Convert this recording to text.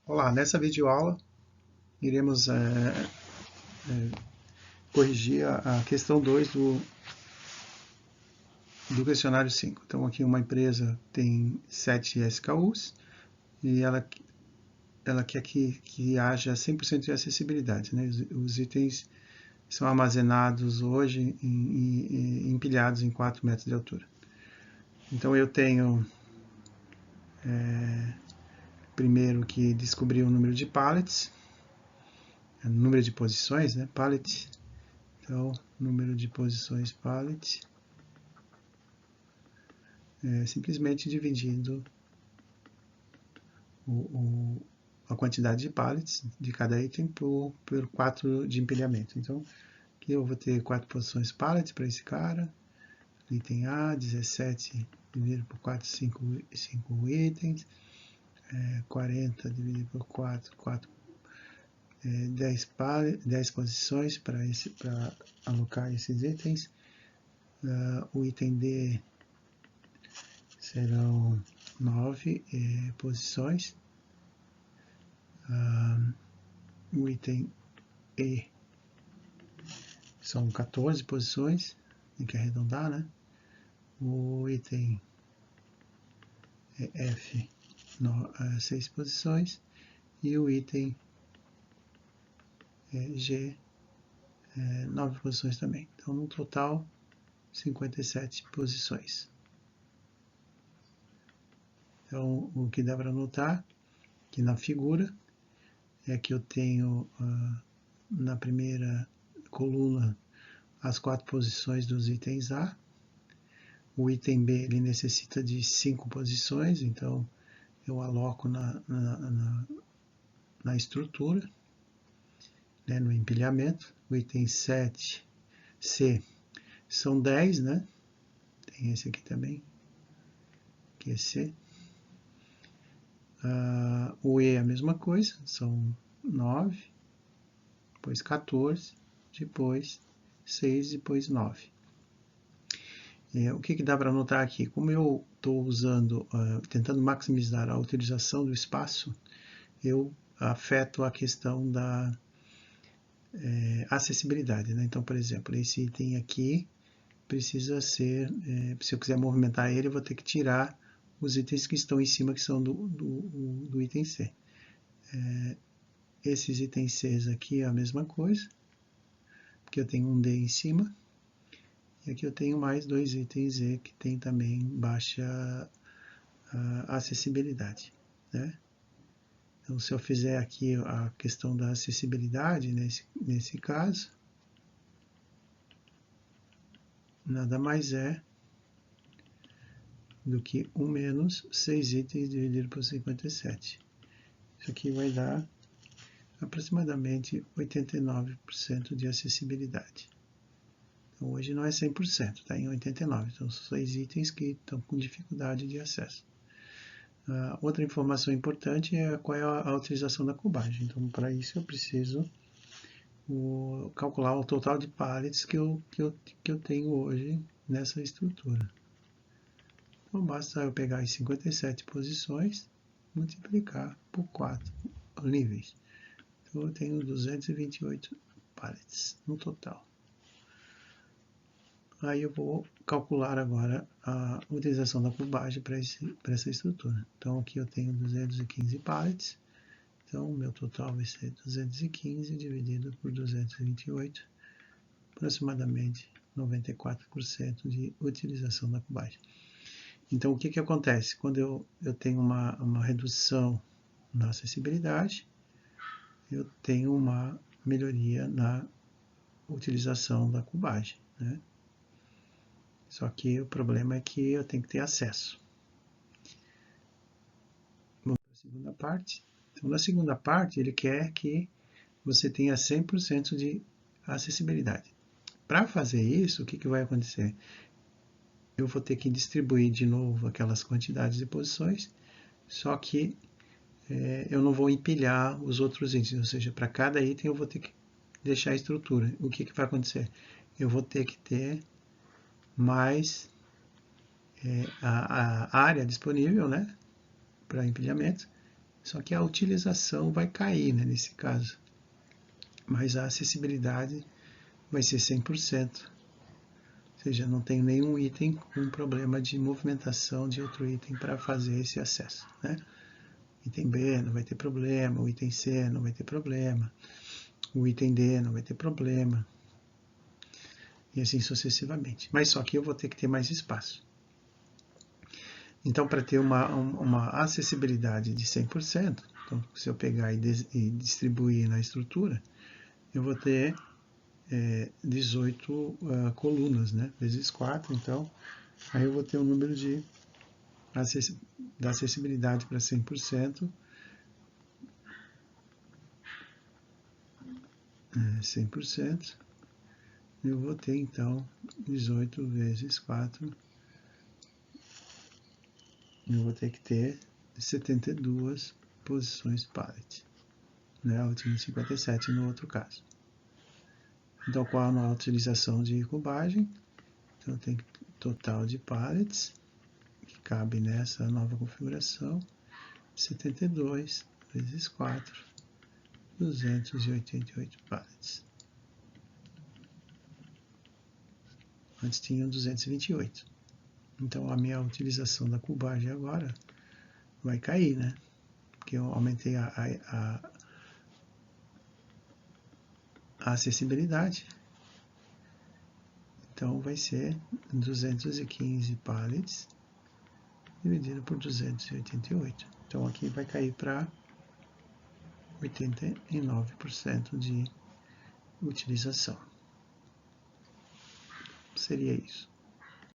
Olá, nessa videoaula iremos corrigir a questão 2 do questionário 5. Então aqui uma empresa tem 7 SKUs e ela quer que haja 100% de acessibilidade, né? Os itens são armazenados hoje empilhados em 4 metros de altura. Então eu tenho primeiro que descobrir o número de pallets, número de posições, né? Pallet. Então, número de posições pallet simplesmente dividindo a quantidade de pallets de cada item por 4 de empilhamento. Então, aqui eu vou ter 4 posições pallets para esse cara. Item A, 17 dividido por 4, 5 itens. 40 dividido por 4, 10 posições para alocar esses itens. O item D serão 9 posições. O item E são 14 posições, tem que arredondar, né? O item F, 6 posições. E o item G, 9 posições também. Então, no total, 57 posições. Então, o que dá para notar aqui na figura é que eu tenho na primeira coluna as 4 posições dos itens A. O item B ele necessita de 5 posições, então eu aloco na estrutura, né, no empilhamento. O item 7, C, são 10, né? Tem esse aqui também, que é C. O E é a mesma coisa, são 9, depois 14, depois 6, depois 9. O que dá para notar aqui? Como eu estou usando, tentando maximizar a utilização do espaço, eu afeto a questão da acessibilidade, né? Então, por exemplo, esse item aqui precisa ser, se eu quiser movimentar ele, eu vou ter que tirar os itens que estão em cima, que são do item C. Esses itens C aqui é a mesma coisa, porque eu tenho um D em cima, e aqui eu tenho mais 2 itens E que tem também baixa acessibilidade, né? Então, se eu fizer aqui a questão da acessibilidade, nesse caso, nada mais é do que 1 menos 6 itens dividido por 57. Isso aqui vai dar aproximadamente 89% de acessibilidade. Então, hoje não é 100%, está em 89%. Então, são 6 itens que estão com dificuldade de acesso. Outra informação importante é qual é a utilização da cubagem. Então, para isso, eu preciso calcular o total de pallets que eu tenho hoje nessa estrutura. Então, basta eu pegar as 57 posições, multiplicar por 4 níveis. Então, eu tenho 228 pallets no total. Aí eu vou calcular agora a utilização da cubagem para essa estrutura. Então, aqui eu tenho 215 pallets. Então, o meu total vai ser 215 dividido por 228, aproximadamente 94% de utilização da cubagem. Então, o que acontece? Quando eu tenho uma redução na acessibilidade, eu tenho uma melhoria na utilização da cubagem, né? Só que o problema é que eu tenho que ter acesso. Vamos para a segunda parte. Então, na segunda parte, ele quer que você tenha 100% de acessibilidade. Para fazer isso, o que vai acontecer? Eu vou ter que distribuir de novo aquelas quantidades de posições, só que eu não vou empilhar os outros itens, ou seja, para cada item eu vou ter que deixar a estrutura. O que vai acontecer? Eu vou ter que ter mais a área disponível, né, para empilhamento, Só que a utilização vai cair, né, nesse caso. Mas a acessibilidade vai ser 100%. Ou seja, não tem nenhum item com problema de movimentação de outro item para fazer esse acesso, né? Item B não vai ter problema, o item C não vai ter problema, o item D não vai ter problema, e assim sucessivamente. Mas só que eu vou ter que ter mais espaço. Então, para ter uma acessibilidade de 100%, então, se eu pegar e distribuir na estrutura, eu vou ter 18 colunas, né? Vezes 4, então, aí eu vou ter um número da acessibilidade para 100%, 100%, eu vou ter, então, 18 vezes 4, eu vou ter que ter 72 posições pallet, né? Eu tinha 57 no outro caso. Então, qual a utilização de cubagem? Então, tem total de pallets, que cabe nessa nova configuração, 72 vezes 4, 288 pallets. Antes tinham 228. Então, a minha utilização da cubagem agora vai cair, né? Porque eu aumentei a acessibilidade. Então, vai ser 215 pallets dividido por 288. Então, aqui vai cair para 89% de utilização. Seria isso.